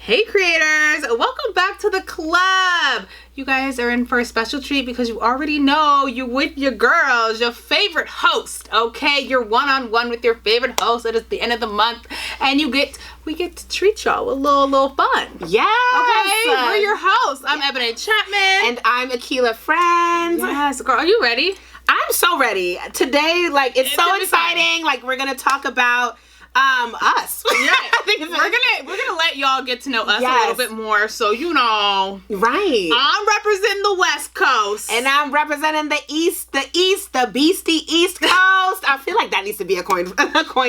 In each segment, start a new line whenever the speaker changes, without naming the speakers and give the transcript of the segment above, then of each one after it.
Hey creators, welcome back to the club. You guys are in for a special treat because you already know you're with your girls, your favorite host, okay? You're one-on-one with your favorite host. It is the end of the month and we get to treat y'all with a little fun.
Yes.
Okay, we're your hosts. I'm Eboné Chatman.
And I'm Akilah Ffriend.
Yes, girl, are you ready?
I'm so ready. Today, it's so exciting. We're going to talk about us.
Yeah, I think we're gonna let y'all get to know us a little bit more, so
right.
I'm representing the West Coast,
and I'm representing the beastie East Coast. I feel like that needs to be a coin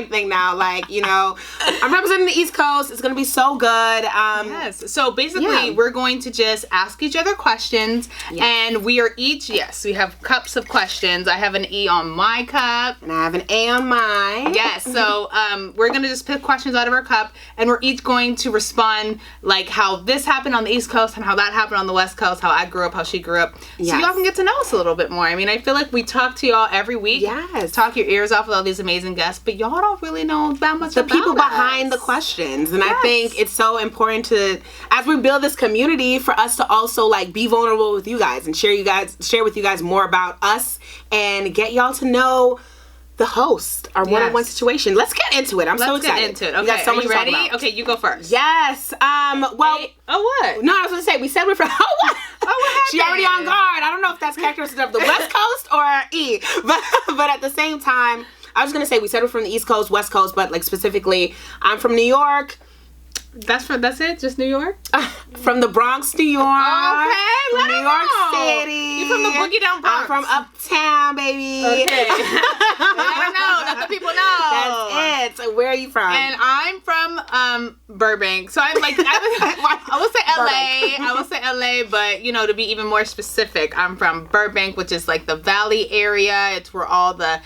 thing now. I'm representing the East Coast. It's gonna be so good.
Yes. So basically, we're going to just ask each other questions, and we are each we have cups of questions. I have an E on my cup,
and I have an A on mine.
Yes. So we're going to just pick questions out of our cup, and we're each going to respond like how this happened on the East Coast and how that happened on the West Coast, how I grew up, how she grew up. Yes. So y'all can get to know us a little bit more. I mean, I feel like we talk to y'all every week.
Yes.
Talk your ears off with all these amazing guests, but y'all don't really know that much about
the people behind the questions. And I think it's so important to, as we build this community, for us to also be vulnerable with you guys and share with you guys more about us and get y'all to know the host, our one-on-one situation. Let's get into it. I'm so excited.
Let's get into it. Okay,
so
are you ready? Okay, you go first.
Yes. What?
No, I
was going to say, we said we're from, what happened? She already on guard. I don't know if that's characteristic of the West Coast or E, but at the same time, I was going to say, we said we're from the East Coast, West Coast, but specifically, I'm from New York.
That's it? Just New York?
From the Bronx, New York.
Okay,
New York City.
You from the boogie down Bronx?
I'm from uptown, baby.
Okay. I know. Let the people know.
That's it. So where are you from?
And I'm from Burbank. So I'm I would say LA. I would say LA, but to be even more specific, I'm from Burbank, which is the Valley area. It's where all the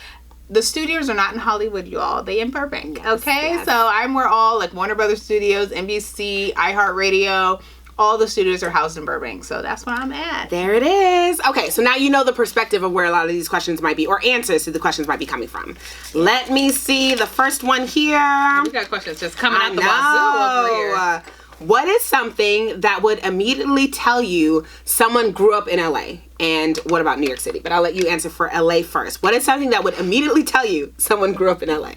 studios are not in Hollywood, y'all. They in Burbank, okay? Yes. So I'm where all Warner Brothers Studios, NBC, iHeartRadio, all the studios are housed in Burbank. So that's where I'm at.
There it is. Okay, so now you know the perspective of where a lot of these questions might be, or answers to the questions might be coming from. Let me see the first one here.
We got questions just coming out the wazoo over here.
What is something that would immediately tell you someone grew up in LA? And what about New York City? But I'll let you answer for LA first. What is something that would immediately tell you someone grew up in LA?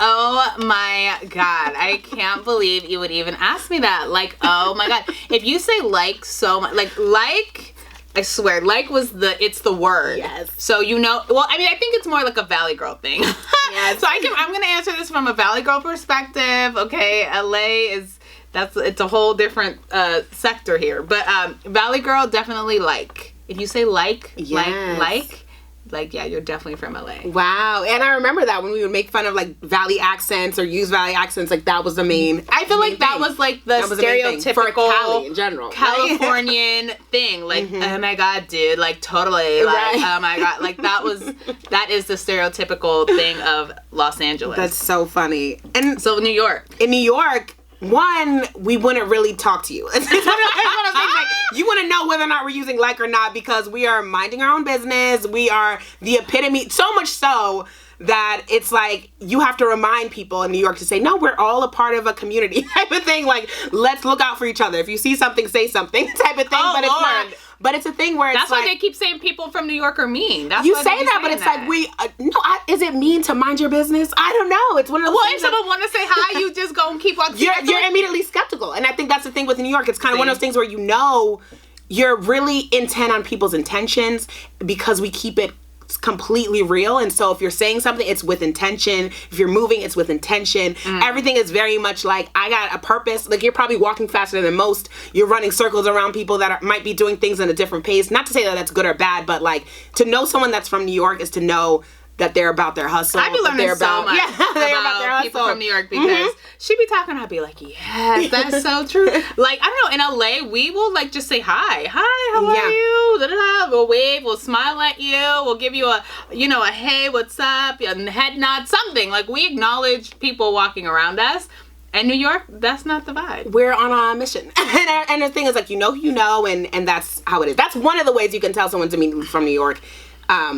Oh my God. I can't believe you would even ask me that. Oh my God. If you say so much, I swear, it's the word.
Yes.
So I think it's more like a Valley Girl thing.
Yes.
So I'm going to answer this from a Valley Girl perspective. Okay, LA it's a whole different sector here. But Valley Girl, definitely if you say yeah, you're definitely from LA.
Wow. And I remember that when we would make fun of Valley accents or use Valley accents, that was the main.
I feel like that was the stereotypical
for Cali in general,
Californian thing. Oh my God, dude, totally.
Right.
Oh my God, that is the stereotypical thing of Los Angeles.
That's so funny. And
so New York.
In New York, one, we wouldn't really talk to you. It's one of those things, you wouldn't know whether or not we're using or not because we are minding our own business. We are the epitome, so much so that it's you have to remind people in New York to say, no, we're all a part of a community type of thing. Let's look out for each other. If you see something, say something type of thing.
Oh,
but
Lord.
It's not. But it's a thing where
that's why they keep saying people from New York are mean. That's
you say that, but it's is it mean to mind your business? I don't know. It's one of those things.
If someone want to say hi, you just go and keep on.
You're immediately skeptical, and I think that's the thing with New York. It's kind of one of those things where you're really intent on people's intentions because we keep it completely real. And so if you're saying something, it's with intention. If you're moving, it's with intention. Everything is very much I got a purpose. You're probably walking faster than most. You're running circles around people that might be doing things at a different pace. Not to say that that's good or bad, but to know someone that's from New York is to know that they're about their hustle.
I be learning so much
about
people from New York because she be talking, I'll be yes, that's so true. I don't know, in LA, we will just say hi, how are you? Da-da-da. We'll wave, we'll smile at you, we'll give you a hey, what's up, a head nod, something. We acknowledge people walking around us. And New York, that's not the vibe.
We're on a mission. And the thing is, who you know, and that's how it is. That's one of the ways you can tell someone's immediately from New York.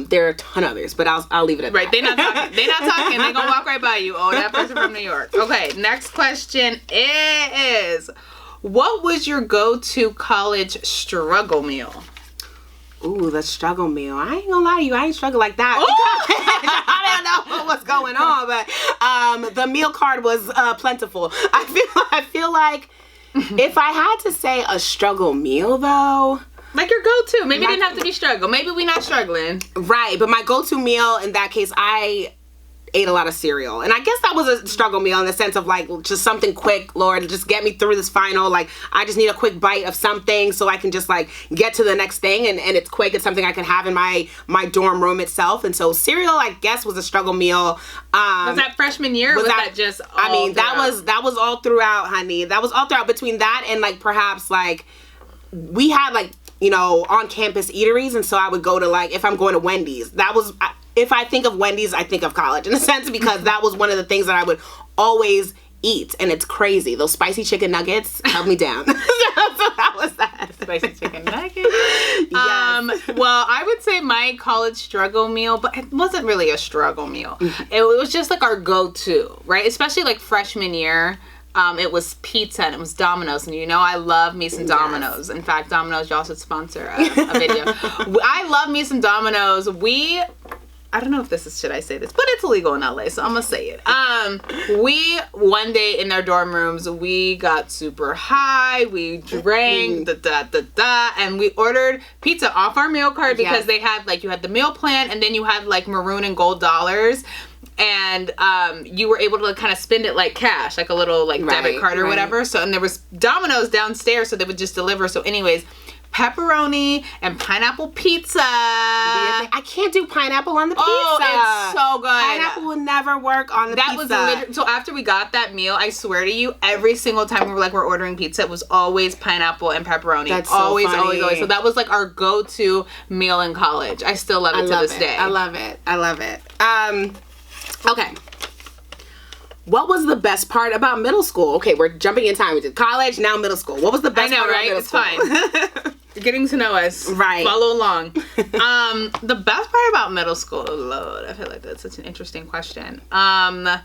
There are a ton of others, but I'll leave it at that.
Right, they're not talking. They're not talking. They're going to walk right by you. Oh, that person from New York. Okay, next question is, what was your go-to college struggle meal?
Ooh, the struggle meal. I ain't gonna lie to you, I ain't struggle like that. I don't know what's going on, but the meal card was plentiful. I feel like if I had to say a struggle meal though,
like your go-to. Maybe it didn't have to be struggle. Maybe we not struggling.
Right, but my go-to meal in that case, I ate a lot of cereal. And I guess that was a struggle meal in the sense of like just something quick, Lord, just get me through this final. Like I just need a quick bite of something so I can just like get to the next thing, and it's quick. It's something I can have in my dorm room itself. And so cereal, I guess, was a struggle meal.
Was that freshman year? Was that just all
I mean,
throughout?
that was all throughout, honey. That was all throughout, between that and like perhaps like we had like, you know, on campus eateries, and so I would go to like, if I'm going to Wendy's, that was, if I think of Wendy's, I think of college in a sense, because that was one of the things that I would always eat, and it's crazy. Those spicy chicken nuggets held me down. So that was that.
Spicy chicken nuggets. Yes. Well, I would say my college struggle meal, but it wasn't really a struggle meal. It was just like our go-to, right? Especially like freshman year. It was pizza, and it was Domino's, and you know I love me some Domino's. In fact, Domino's, y'all should sponsor a video. I love me some Domino's. I don't know if should I say this, but it's illegal in LA, so I'm gonna say it. We, one day in our dorm rooms, we got super high, we drank, and we ordered pizza off our meal card because they had, like, you had the meal plan, and then you had, like, maroon and gold dollars. And you were able to kind of spend it like cash, like a little like debit card or whatever. So, and there was Domino's downstairs, so they would just deliver. So anyways, pepperoni and pineapple pizza.
I can't do pineapple on the pizza.
Oh, it's so good.
Pineapple will never work on the pizza.
That was so after we got that meal, I swear to you, every single time we're ordering pizza, it was always pineapple and pepperoni.
That's so
always,
funny.
always. So that was like our go-to meal in college. I still love it to this day.
I love it. Okay. What was the best part about middle school? Okay, we're jumping in time. We did college, now middle school. What was the best part about middle school? I know, right?
It's fine. You're getting to know us.
Right.
Follow along. The best part about middle school, oh Lord, I feel like that's such an interesting question. What was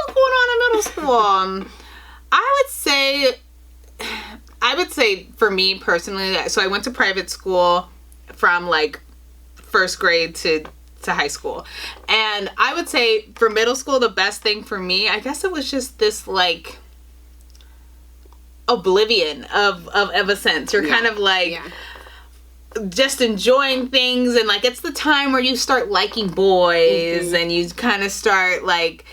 going on in middle school? I would say for me personally, so I went to private school from like first grade to high school. And I would say for middle school, the best thing for me, I guess it was just this like oblivion of a sense. You're kind of like just enjoying things, and like it's the time where you start liking boys and you kind of start like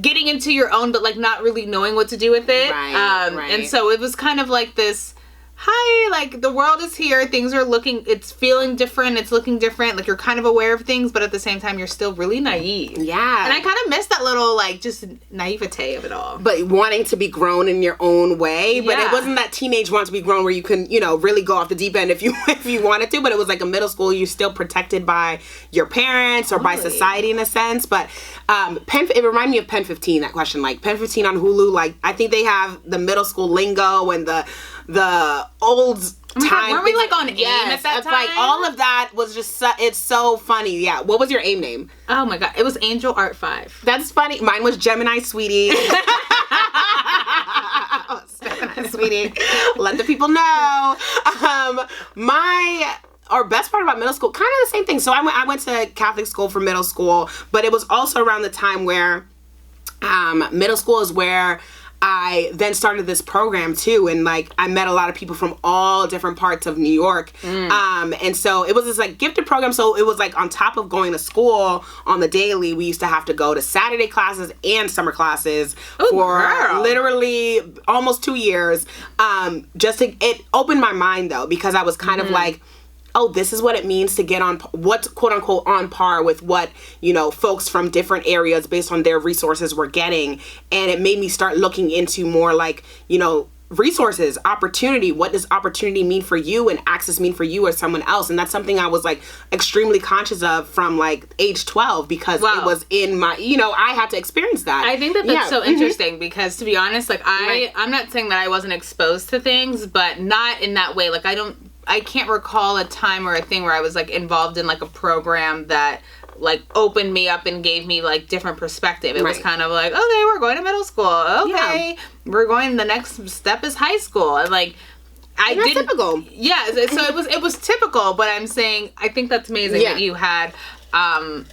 getting into your own, but like not really knowing what to do with it. Right. And so it was kind of like this, hi, like the world is here, things are it's feeling different, it's looking different, like you're kind of aware of things, but at the same time you're still really naive. Yeah. And I kind of miss that little like just naivete of it all.
But wanting to be grown in your own way, but it wasn't that teenage want to be grown where you can, you know, really go off the deep end if you wanted to, but it was like a middle school, you're still protected by your parents or by society in a sense. But it reminded me of Pen 15, that question, like Pen 15 on Hulu, like I think they have the middle school lingo and the old time.
Weren't we like on AIM at that time?
Like all of that was just it's so funny. Yeah. What was your AIM name?
Oh my god, it was Angel Art 5.
That's funny. Mine was Gemini Sweetie. Gemini Sweetie. Let the people know. Our best part about middle school, kind of the same thing. So I went to Catholic school for middle school, but it was also around the time where middle school is where I then started this program too, and like I met a lot of people from all different parts of New York. And so it was this like gifted program. So it was like on top of going to school on the daily, we used to have to go to Saturday classes and summer classes literally almost 2 years. It opened my mind though, because I was kind of like, oh, this is what it means to get on, what's quote unquote on par with what, you know, folks from different areas based on their resources were getting. And it made me start looking into more like, you know, resources, opportunity. What does opportunity mean for you and access mean for you or someone else? And that's something I was like extremely conscious of from like age 12, because it was in my, you know, I had to experience that.
I think that's so interesting, because to be honest, like I'm not saying that I wasn't exposed to things, but not in that way. Like I don't I can't recall a time or a thing where I was like involved in like a program that like opened me up and gave me like different perspective. It was kind of like, okay, we're going to middle school. Okay, we're going. The next step is high school, and like. I didn't. Typical. Yeah, so it was typical, but I'm saying I think that's amazing that you had an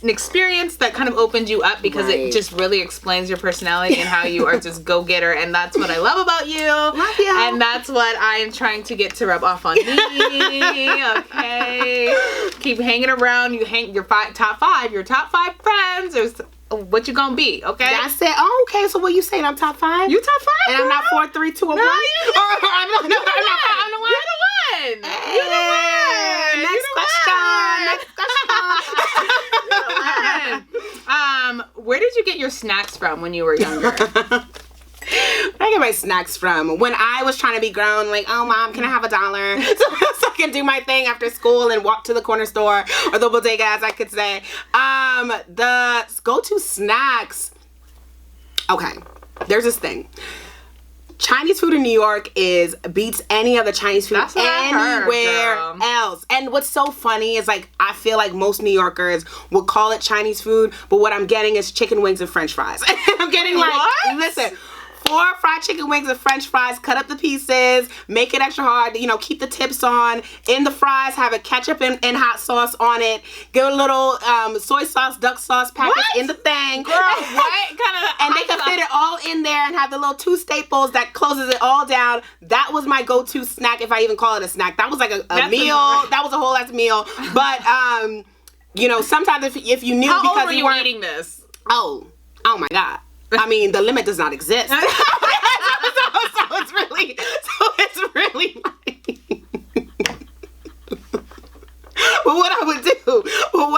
experience that kind of opened you up because it just really explains your personality and how you are just go-getter, and that's what I love about you. Love you. And that's what I am trying to get to rub off on me. Okay, keep hanging around. You hang your top five friends. There's what you gonna be, okay?
That's it. Oh, okay. So what you saying? I'm top 5?
You top 5?
And I'm not 4, 3, 2, or 1?
I'm the one.
I'm the one.
You're the one.
Next question.
Where did you get your snacks from when you were younger?
I get my snacks from when I was trying to be grown, like, oh, Mom, can I have $1? So I can do my thing after school and walk to the corner store or the bodega, as I could say. The go-to snacks. Okay, there's this thing. Chinese food in New York beats any other Chinese food anywhere else. And what's so funny is, like, I feel like most New Yorkers would call it Chinese food, but what I'm getting is chicken wings and French fries. I'm getting listen. 4 fried chicken wings and French fries, cut up the pieces, make it extra hard, keep the tips on. In the fries, have a ketchup and hot sauce on it. Get a little soy sauce, duck sauce package in the thing.
Girl, what kind of
And they can fit it all in there and have the little 2 staples that closes it all down. That was my go-to snack, if I even call it a snack. That was like a meal. That was a whole ass meal. But, sometimes if you knew
How
because
old were you eating this?
Oh my God. I mean, the limit does not exist. so it's really like... But what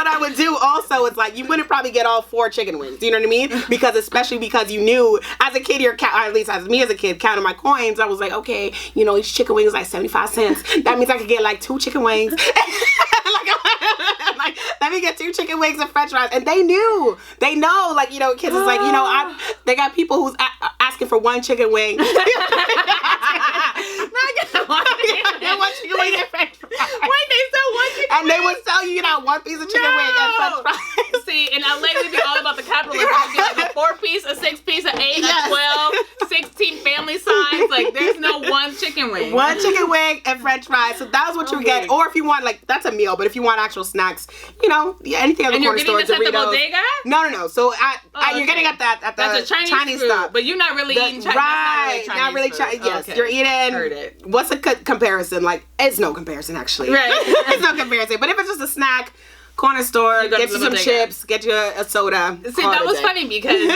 I would do also is like, you wouldn't probably get all 4 chicken wings. Do you know what I mean? Especially because you knew as a kid, or at least as me as a kid, counting my coins, I was like, okay, each chicken wing is like 75 cents. That means I could get like 2 chicken wings. Like, let me get 2 chicken wings and French fries. And they know, like, kids is like, they got people who's asking for 1 chicken wing. Not one chicken wing and French fries.
Wait, they sell 1 chicken
and they would sell you, 1 piece of chicken wing and French fries.
See, in LA, we'd be all about the capitalism. It'd be like a 4-piece, a 6-piece, a 8, a 12, 16 family size. Like, there's no 1 chicken wing.
1 chicken wing and French fries. So that was what you would get. Or if you want, like, that's a meal. But if you want actual snacks, anything at the corner store,
Doritos. And you're getting this at the bodega?
No. So you're getting at the
that's a Chinese food, stuff. But you're not really eating Chinese.
Right. Not really Chinese. Yes, you're eating.
Heard it.
What's a comparison? Like, it's no comparison, actually.
Right.
It's no comparison. But if it's just a snack, corner store, get you some chips, get you a soda.
See, that was funny because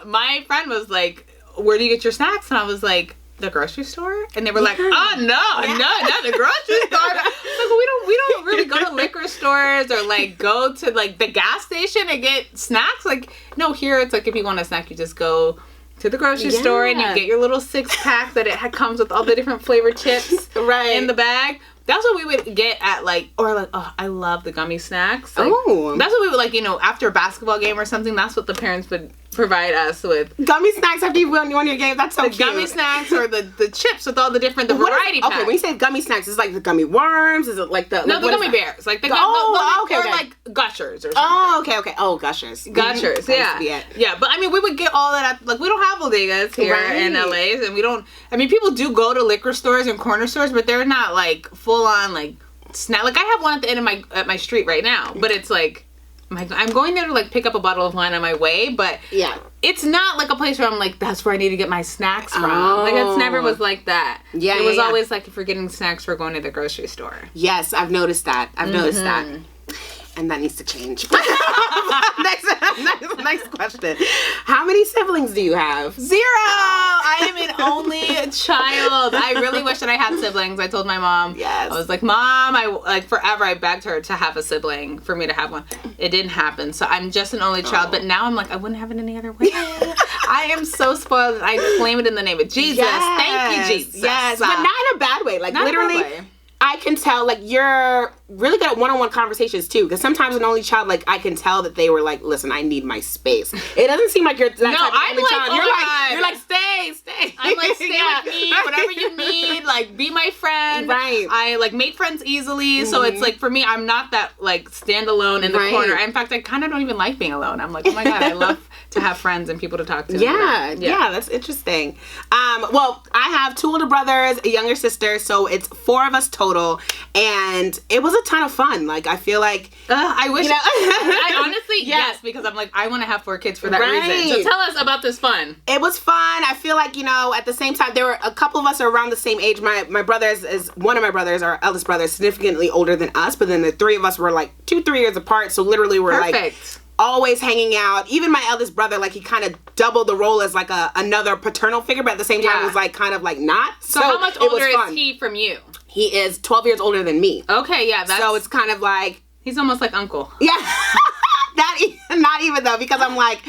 my friend was like, where do you get your snacks? And I was like, the grocery store? And they were like, oh, no, not the grocery store. Like, we don't really go to liquor stores or like go to like the gas station and get snacks. Like, no, here it's like if you want a snack, you just go to the grocery store and you get your little 6-pack that comes with all the different flavored chips in the bag. That's what we would get at I love the gummy snacks. Like, that's what we would after a basketball game or something. That's what the parents would provide us with.
Gummy snacks after you won your game. That's so cute.
The gummy snacks or the chips with all the different variety packs.
Okay, when you say gummy snacks, is it like the gummy worms? Is it like the
the gummy bears? Like the like Gushers or something.
Oh, okay. Oh, Gushers.
Gushers, yeah. But I mean, we would get all that. Like we don't have bodegas here in LA, and we don't. I mean, people do go to liquor stores and corner stores, but they're not like full on like snack. Like I have one at the end of my street right now, but it's like. I'm going there to like pick up a bottle of wine on my way, but it's not like a place where I'm like, that's where I need to get my snacks from. Like it never was like that. It was always like, if we're getting snacks, we're going to the grocery store.
Yes, I've noticed that. Noticed that. And that needs to change. Next question. How many siblings do you have?
0! I am an only child. I really wish that I had siblings. I told my mom.
Yes.
I was like, Mom, forever I begged her to have a sibling for me to have one. It didn't happen. So I'm just an only child. But now I'm like, I wouldn't have it any other way. I am so spoiled. I claim it in the name of Jesus. Thank you, Jesus.
Yes. But not in a bad way. Like not literally, I can tell like you're really good at one-on-one conversations too, because sometimes an only child, like, I can tell that they were like, listen, I need my space. It doesn't seem like you're that type of only child. You're like, stay.
I'm like, stay with me, whatever you need, like, be my friend.
Right.
I, like, made friends easily, so it's like, for me, I'm not that, like, stand alone in the corner. In fact, I kind of don't even like being alone. I'm like, oh my God, I love to have friends and people to talk to.
Yeah, that's interesting. Well, I have 2 older brothers, a younger sister, so it's 4 of us total, and it was a ton of fun. Like, I feel like
I wish. I honestly, yes, because I'm like, I want to have 4 kids for that reason. So tell us about this fun.
It was fun. I feel like, at the same time, there were a couple of us are around the same age. My brothers is one of my brothers, our eldest brother, is significantly older than us, but then the 3 of us were like 2-3 years apart. So literally, we're like always hanging out. Even my eldest brother, like, he kind of doubled the role as like another paternal figure, but at the same time, it was like kind of like not.
So how much older is he from you?
He is 12 years older than me.
Okay, yeah.
So it's kind of like...
He's almost like uncle.
Yeah. Not even though, because I'm like...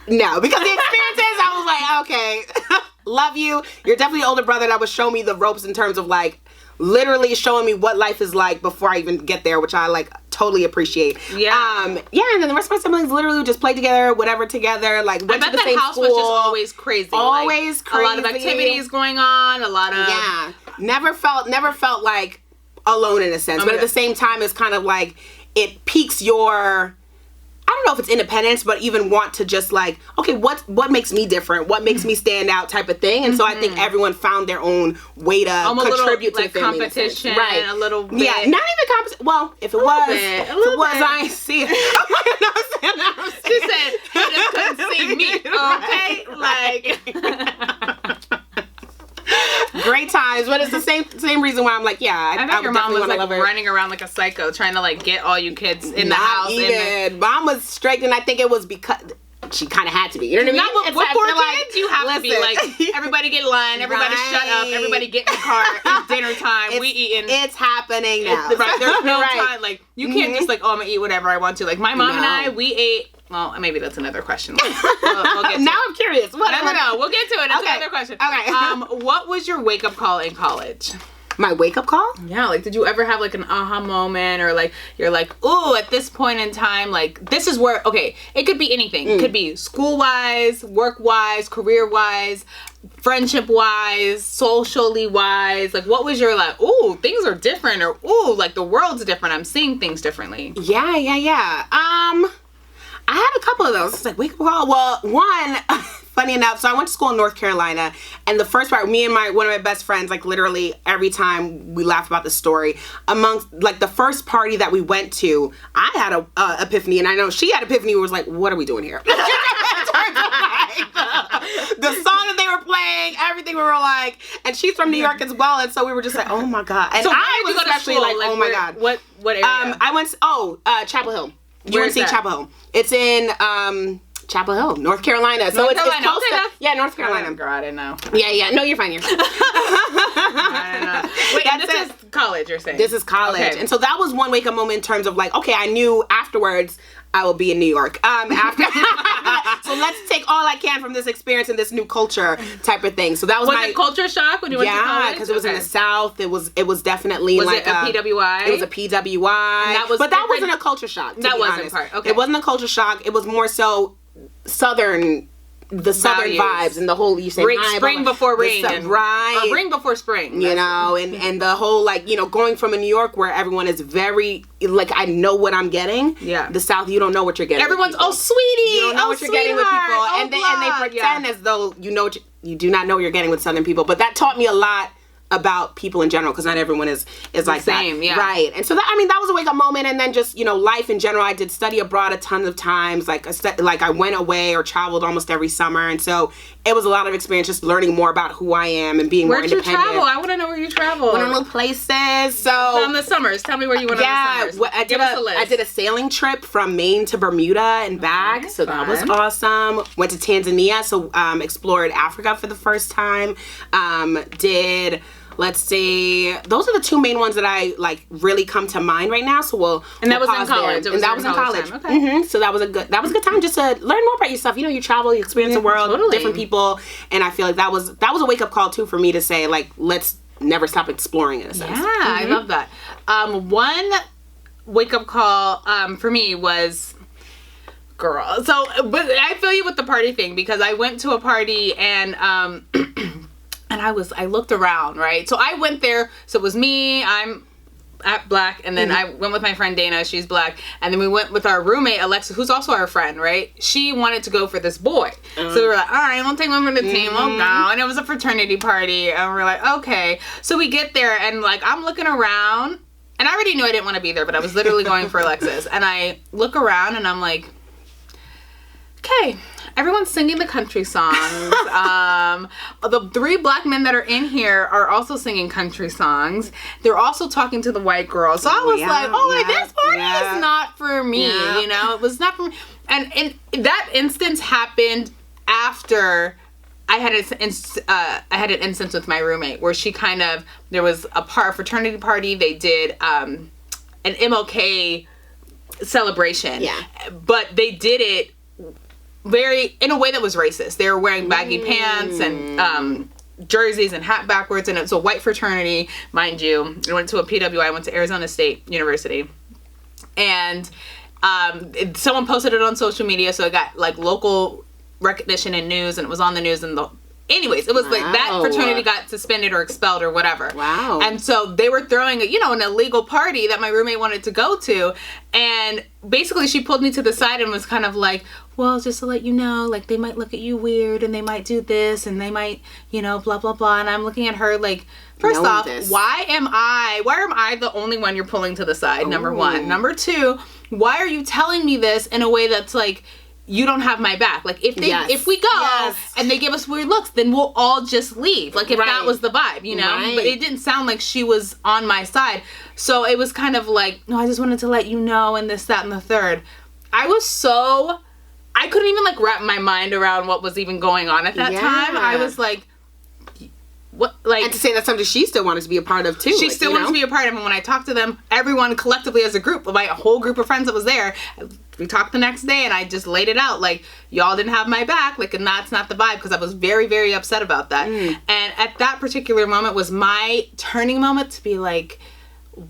No, because the experiences, I was like, okay, love you. You're definitely an older brother that would show me the ropes in terms of, like, literally showing me what life is like before I even get there, which I, like, totally appreciate.
Yeah.
And then the rest of my siblings literally just played together, whatever together, like, went to the same
house
school.
Was just always crazy.
Always crazy.
A lot of activities going on, a lot of...
Yeah. Never felt like alone in a sense, but at the same time, it's kind of like, it piques your... I don't know if it's independence, but even want to just like, okay, what makes me different? What makes me stand out type of thing? And so I think everyone found their own way to contribute to the family.
Competition, right? A little bit.
Yeah, not even competition. Well, if it was, I ain't see it.
She said, he just couldn't see me, okay? Like...
Great times, but it's the same reason why I'm like,
I bet your mom was like running around like a psycho trying to like get all you kids in the house.
Mom was strict, and I think it was because she kind of had to be. You know what I mean?
With 4 kids, you have to be like, everybody get in line, everybody shut up, everybody get in the car. It's dinner time. We eating.
It's happening now.
Right? There's no time. Like you can't just like, I'm gonna eat whatever I want to. Like my mom and I, we ate. Well, maybe that's another question. We'll get to
now
it.
I'm curious.
No. We'll get to it. That's another question.
Okay.
What was your wake up call in college?
My wake up call?
Yeah, like, did you ever have like an aha moment, or like you're like, ooh, at this point in time, like this is where, okay, it could be anything. It could be school wise, work wise, career wise, friendship wise, socially wise. Like, what was your like, ooh, things are different, or ooh, like the world's different. I'm seeing things differently.
Yeah. I had a couple of those. It's like, wake up call. Well, one, funny enough, so I went to school in North Carolina, and the first part, me and one of my best friends, like literally every time we laugh about the story, amongst like the first party that we went to, I had a epiphany, and I know she had epiphany, was like, what are we doing here? The song that they were playing, everything, we were like, and she's from New York as well, and so we were just like, oh my God. And
so
I was especially like, oh my God.
What area?
I went, Chapel Hill.
Where's that?
Chapel Hill. It's in Chapel Hill, North Carolina. So it's close to North Carolina.
Girl, I didn't know.
Yeah. No, you're fine. You're fine.
I don't know. Wait, and this is college, you're saying?
This is college. Okay. And so that was one wake up moment in terms of like, okay, I knew afterwards I will be in New York. So let's take all I can from this experience and this new culture type of thing. So that was
it culture shock when you went to college?
Yeah, because it was in the South. It was definitely
was
like
it a PWI?
It was a PWI. But that wasn't a culture shock.
That wasn't part. Okay.
It wasn't a culture shock. It was more so Southern. The Southern vibes and the whole, you say
spring before rain,
right?
Or rain before spring,
you know, and the whole like, you know, going from a New York where everyone is very like, I know what I'm getting.
Yeah.
The South, you don't know what you're getting.
Everyone's sweetie,
you don't know what you're getting with people, and they pretend as though you know you do not know what you're getting with Southern people. But that taught me a lot about people in general, because not everyone is like
same,
that.
Yeah.
Right. And so that was a wake up moment. And then just, you know, life in general. I did study abroad a ton of times. Like I went away or traveled almost every summer. And so it was a lot of experience just learning more about who I am and being more independent.
Where'd you travel? I want to know where you traveled.
Went on little places. So
on the summers. Tell me where you went on the summers.
I did a sailing trip from Maine to Bermuda and back. Okay, so that was awesome. Went to Tanzania. So explored Africa for the first time. Let's see. Those are the two main ones that I like really come to mind right now. So
and that was in college.
And that was in college.
Okay.
Mm-hmm. So that was a good time just to learn more about yourself. You know, you travel, you experience the world, different people, and I feel like that was a wake up call too for me to say like, let's never stop exploring in a sense.
Yeah, I love that. One wake-up call for me was, girl. So, but I feel you with the party thing, because I went to a party and and I looked around, right? So I went there. So it was me. I'm at Black, and then I went with my friend Dana. She's Black, and then we went with our roommate Alexa, who's also our friend, right? She wanted to go for this boy, so we were like, all right, we'll take one for the team. We'll go. And it was a fraternity party, and we're like, okay. So we get there, and like I'm looking around, and I already knew I didn't want to be there, but I was literally going for Alexis, and I look around, and I'm like, okay, everyone's singing the country songs. The 3 black men that are in here are also singing country songs. They're also talking to the white girl. So I was like, this party is not for me. You know, it was not for me. And that instance happened after I had an instance with my roommate where she there was a fraternity party. They did an MLK celebration. Yeah. But they did it in a way that was racist. They were wearing baggy pants and jerseys and hat backwards, and it's a white fraternity, mind you. I went to a PWI. I went to Arizona State University, and someone posted it on social media, so it got like local recognition and news, and it was on the news. And anyways, it was like that fraternity got suspended or expelled or whatever. Wow. And so they were throwing an illegal party that my roommate wanted to go to, and basically she pulled me to the side and was kind of like, well, just to let you know, like, they might look at you weird, and they might do this, and they might, blah, blah, blah. And I'm looking at her like, first off, why am I the only one you're pulling to the side, number one? Number two, why are you telling me this in a way that's like, you don't have my back? Like, if we go and they give us weird looks, then we'll all just leave. Like, if that was the vibe, you know? Right. But it didn't sound like she was on my side. So it was kind of like, no, I just wanted to let you know, and this, that, and the third. I couldn't even like wrap my mind around what was even going on at that time. I was like, what? Like,
and to say that's something she still wanted to be a part of too.
She still wanted to be a part of. And when I talked to them, everyone collectively as a group, my whole group of friends that was there, we talked the next day, and I just laid it out like, y'all didn't have my back, like, and that's not the vibe, because I was very, very upset about that. And at that particular moment was my turning moment to be like,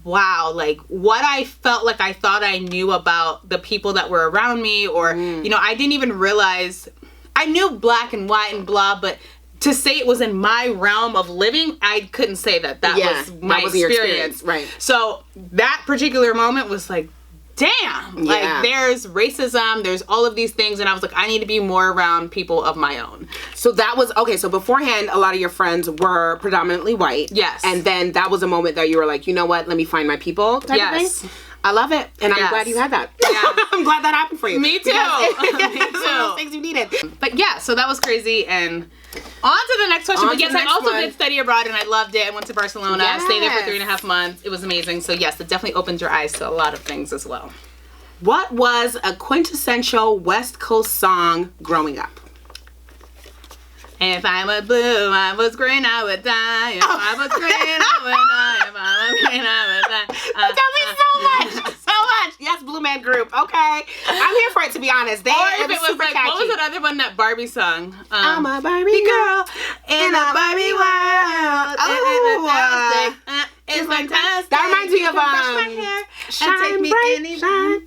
wow, like, what I felt like I thought I knew about the people that were around me, or, I didn't even realize, I knew black and white and blah, but to say it was in my realm of living, I couldn't say that was my experience. Right. So that particular moment was like, damn, like, there's racism, there's all of these things, and I was like, I need to be more around people of my own.
So that was, okay, so beforehand, a lot of your friends were predominantly white. Yes. And then that was a moment that you were like, you know what, let me find my people type of thing? I love it, and I'm glad you had that. Yeah. I'm glad that happened for you.
Me too. Me too.
One of those things you needed.
But yeah, so that was crazy, and on to the next question. But yes, I also did study abroad, and I loved it. I went to Barcelona, stayed there for 3.5 months. It was amazing. So yes, it definitely opened your eyes to a lot of things as well.
What was a quintessential West Coast song growing up?
If I was blue, I was green, I would die. If I was green, I would die. If I was green, I would die.
That tells me so much. So much. Yes, Blue Man Group. Okay. I'm here for it, to be honest.
Or if it was like, catchy. What was that other one that Barbie sung?
I'm a Barbie girl in a Barbie world. Oh,
it's fantastic.
That reminds me of
my hair
Shine
and take me
bright,
anywhere.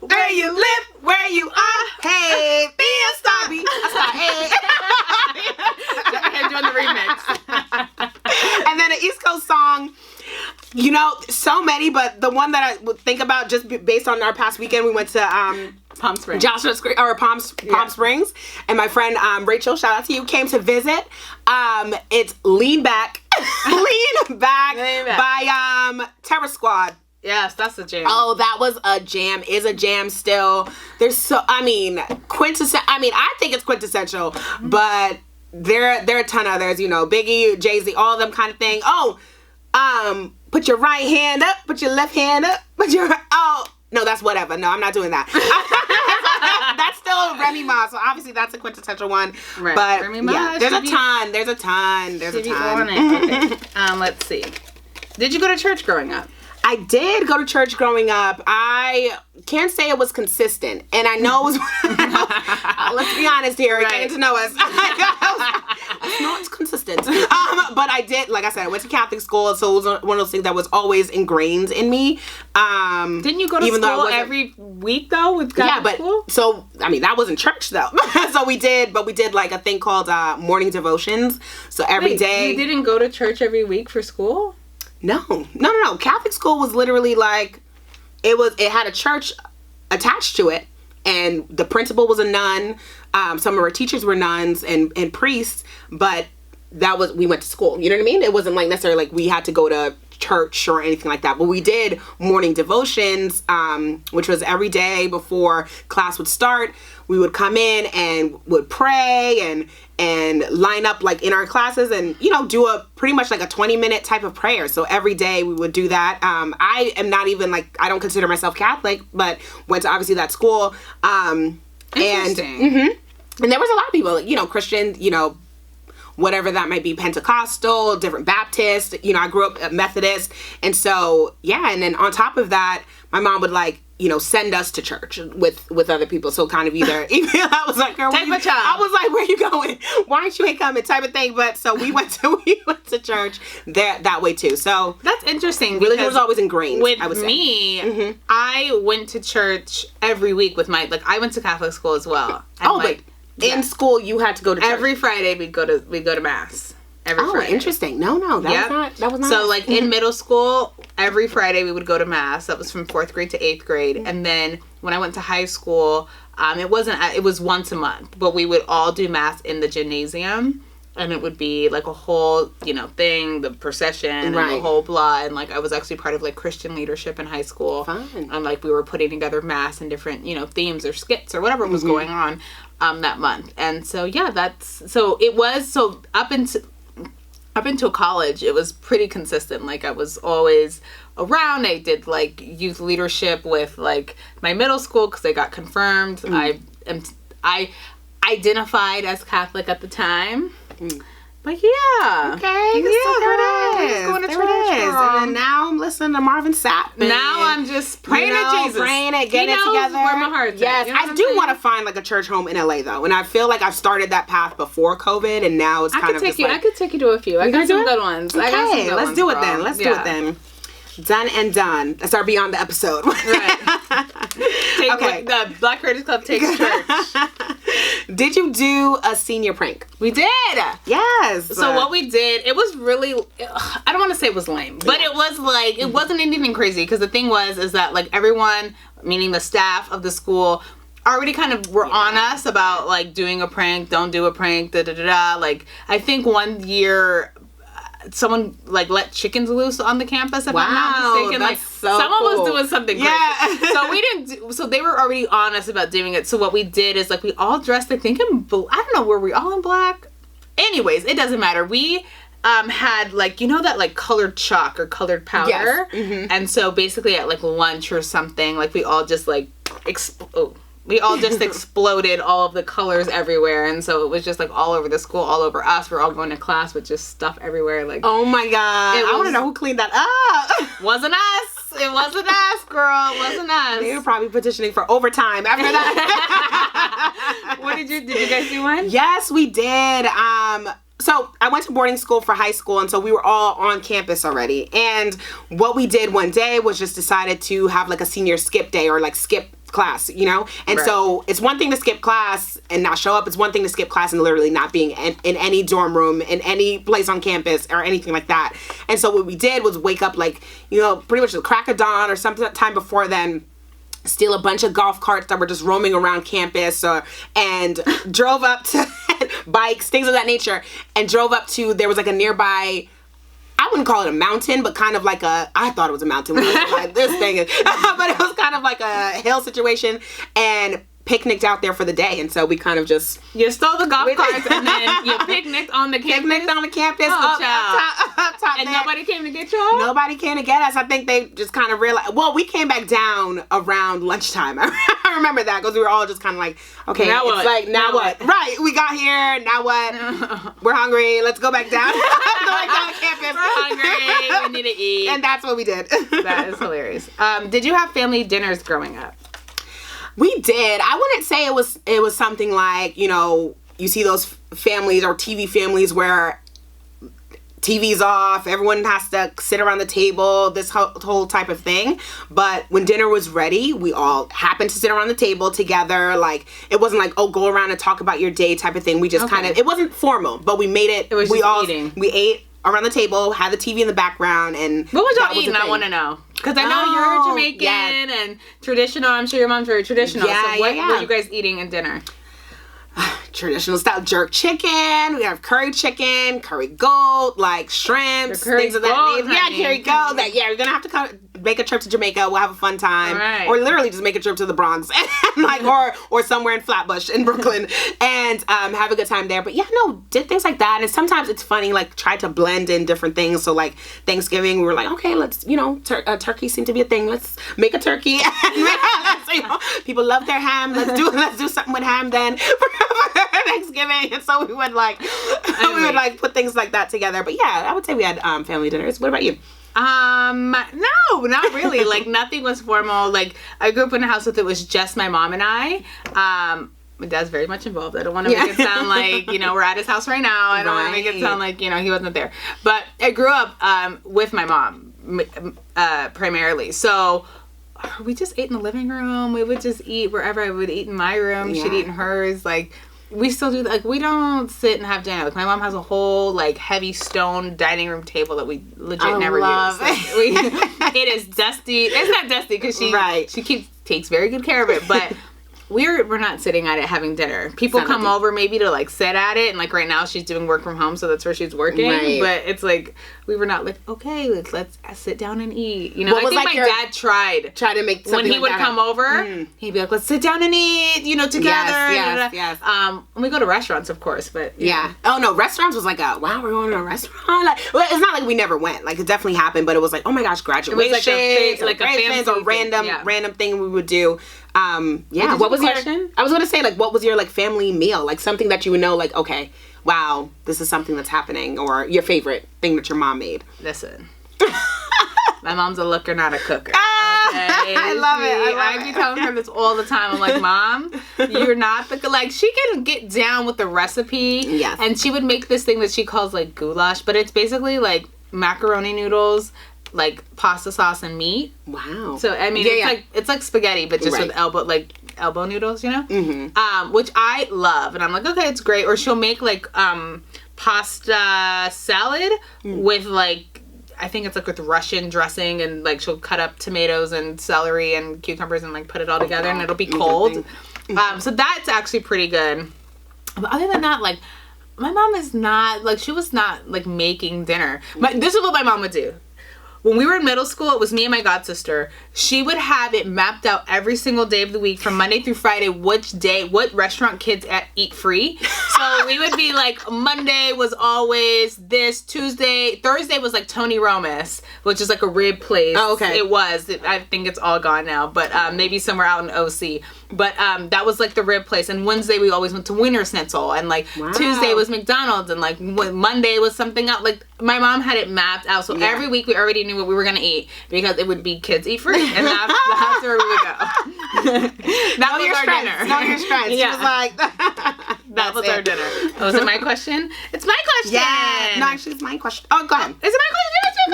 Where you live, where you are. Hey, be a star, be a star. Hey.
Doing the remix.
And then an East Coast song. So many, but the one that I would think about just based on our past weekend, we went to
Palm Springs.
Palm Springs, and my friend Rachel, shout out to you, came to visit. It's Lean Back, Lean Back by Terror Squad.
Yes, that's a jam.
Oh, that was a jam. Is a jam still. There's quintessential. I think it's quintessential, but there are a ton of others. Biggie, Jay-Z, all of them kind of thing. Oh, put your right hand up, put your left hand up, no, that's whatever. No, I'm not doing that. That's still Remy Ma, so obviously that's a quintessential one. Right. But Remy Ma, there's a ton. There's a ton.
Okay. Let's see. Did you go to church growing up?
I did go to church growing up. I can't say it was consistent. And I know it was, let's be honest here, getting to know us. No, it's consistent. But I did, like I said, I went to Catholic school, so it was one of those things that was always ingrained in me.
Didn't you go to school every week, though, with Catholic school?
So, I mean, that wasn't church, though. So we did like a thing called morning devotions. So every day.
You didn't go to church every week for school?
No. Catholic school was literally like, it had a church attached to it, and the principal was a nun. Some of our teachers were nuns and priests, but we went to school. You know what I mean? It wasn't like necessarily like we had to go to church or anything like that, but we did morning devotions, which was every day before class would start. We would come in and would pray and line up like in our classes and, do a pretty much like a 20-minute type of prayer. So every day we would do that. I am not even like, I don't consider myself Catholic, but went to obviously that school.
Interesting.
And there was a lot of people, Christian, whatever that might be, Pentecostal, different Baptist, I grew up Methodist. And so, and then on top of that, my mom would send us to church with other people. So kind of either I was like, girl, I was like, where are you going? Why aren't you coming? Type of thing. But so we went to church that way too. So
that's interesting.
Religion was always ingrained.
With me, I went to church every week with I went to Catholic school as well.
But in school you had to go to church.
Every Friday we'd go to mass. Every Friday.
Interesting. No, that was not.
So in middle school, every Friday we would go to mass. That was from 4th grade to 8th grade. And then when I went to high school, it was once a month, but we would all do mass in the gymnasium. And it would be like a whole, thing, the procession and the whole blah. And I was actually part of Christian leadership in high school.
Fun.
And we were putting together mass and different, themes or skits or whatever was going on that month. And so, up until college, it was pretty consistent. I was always around. I did youth leadership with my middle school because I got confirmed. I identified as Catholic at the time. But yeah.
Okay. Going to church. And then now I'm listening to Marvin Sapp.
Now I'm just praying at Jesus.
Praying it, getting it together.
Where my heart's
yes.
at.
I do want to find a church home in LA though. And I feel like I've started that path before COVID and now it's kind of just
I could take you to a few. I got some good ones.
Okay. Let's do it then. Let's do it then. Done and done. That's our Beyond the episode.
Right. The Black Creators Club takes church.
Did you do a senior prank?
We did.
Yes.
So what we did, it was really, I don't want to say it was lame, but it was it wasn't anything crazy because the thing is that everyone, meaning the staff of the school, already kind of were on us about doing a prank, don't do a prank, I think one year someone let chickens loose on the campus if I'm not mistaken.
That's so
someone
cool.
was doing something crazy. So we didn't so they were already on us about doing it. So what we did is we all dressed, I think I don't know, were we all in black? Anyways, it doesn't matter. We had that colored chalk or colored powder.
Yes.
And so basically at lunch or something, we all just we all just exploded all of the colors everywhere. And so it was just all over the school, all over us. We're all going to class with just stuff everywhere.
Oh my God. I want to know who cleaned that up.
Wasn't us. It wasn't us, girl. It wasn't us.
They were probably petitioning for overtime after that.
Did you guys do one?
Yes, we did. So I went to boarding school for high school, and so we were all on campus already. And what we did one day was just decided to have a senior skip day or skip class, And so it's one thing to skip class and not show up. It's one thing to skip class and literally not being in any dorm room, in any place on campus or anything like that. And so what we did was wake up pretty much the crack of dawn or sometime before then, steal a bunch of golf carts that were just roaming around campus and drove up to bikes, things of that nature, and drove up to, there was a nearby, I wouldn't call it a mountain, but kind of I thought it was a mountain when I was this thing is, but it was kind of a hill situation, and picnicked out there for the day. And so we kind of just...
You stole the golf carts and then you picnicked on the campus?
Up top
and
there.
Nobody came to get y'all?
Nobody came to get us. I think they just kind of realized... Well, we came back down around lunchtime. I I remember that because we were all just kind of like, okay,
now
it's
what?
like, now what? Right, we got here, now what? We're hungry, let's go back down. Go back down to campus.
We're hungry, we need to eat.
And that's what we did.
That is hilarious. Did you have family dinners growing up?
We did. I wouldn't say it was something like, you know, you see those families or TV families where TV's off, everyone has to sit around the table, this whole type of thing. But when dinner was ready, we all happened to sit around the table together. Like, it wasn't like, oh, go around and talk about your day type of thing. We just kind of, it wasn't formal, but we made it.
It was
we
just
all
eating.
We ate around the table, had the TV in the background, and
what was y'all eating? I want to know. Because I know you're Jamaican and traditional. I'm sure your mom's very traditional.
Yeah,
so what
yeah.
were you guys eating in dinner?
Traditional style jerk chicken. We have curry chicken, curry goat, like shrimps, things of that nature. Yeah, curry goat. We're gonna have to make a trip to Jamaica. We'll have a fun time,
right.
Or literally just make a trip to the Bronx, and like or somewhere in Flatbush in Brooklyn, and have a good time there. But yeah, no, did things like that. And sometimes it's funny, like try to blend in different things. So like Thanksgiving, we were like, okay, let's turkey seemed to be a thing. Let's make a turkey. People love their ham. Let's do something with ham then. Thanksgiving, and so we would put things like that together. But yeah, I would say we had family dinners. What about you?
No, not really. Like nothing was formal. Like I grew up in a house with it was just my mom and I. My dad's very much involved. I don't want to make it sound like, we're at his house right now. I don't want to make it sound like, he wasn't there. But I grew up with my mom primarily. So we just ate in the living room. We would just eat wherever. I would eat in my room. Yeah. She'd eat in hers. Like, we still do that. Like, we don't sit and have dinner. Like, my mom has a whole, like, heavy stone dining room table that we legit never use. Like, it is dusty. It's not dusty because she takes very good care of it. But we're not sitting at it having dinner. People come over maybe to, like, sit at it. And, like, right now she's doing work from home, so that's where she's working. Right. But it's like, we were not like, okay, let's sit down and eat. I think like my dad tried
to make something
when he would come over, he'd be like, let's sit down and eat, together.
Yes.
And we go to restaurants, of course, but
yeah. Oh no, restaurants was like wow, we're going to a restaurant. Like, well, it's not like we never went. Like, it definitely happened, but it was like, oh my gosh, graduation,
it was like a fancy
or random thing we would do. What was your question? I was gonna say, like, what was your, like, family meal? Like, something that you would know, like, okay, wow, this is something that's happening, or your favorite thing that your mom made.
Listen, my mom's a looker, not a cooker.
Okay? I love it.
I be telling her this all the time. I'm like, Mom, you're not the like. She can get down with the recipe.
Yes.
And she would make this thing that she calls like goulash, but it's basically like macaroni noodles, like pasta sauce and meat.
Wow.
So I mean, it's like spaghetti, but just with elbow noodles,
Mm-hmm.
Which I love, and I'm like, okay, it's great. Or she'll make like pasta salad with like, I think it's like with Russian dressing, and like she'll cut up tomatoes and celery and cucumbers and like put it all together, and it'll be cold. So that's actually pretty good. But other than that, like, my mom is not like, she was not like making dinner. But this is what my mom would do. When we were in middle school, it was me and my godsister. She would have it mapped out every single day of the week from Monday through Friday, what restaurant kids eat free. So we would be like, Monday was always this, Thursday was like Tony Romas, which is like a rib place.
Oh, okay.
It was. I think it's all gone now, but maybe somewhere out in OC. But that was like the rib place. And Wednesday we always went to Wiener Schnitzel. And like Tuesday was McDonald's. And like Monday was something else. Like, my mom had it mapped out. So every week we already knew what we were going to eat, because it would be kids eat free. And that's where we would go. That was our dinner.
Know your strengths.
Yeah.
She was like,
that was our dinner. Oh, is it my question? It's my question.
Yeah. No, actually, it's my question. Oh, go ahead.
Is it my question?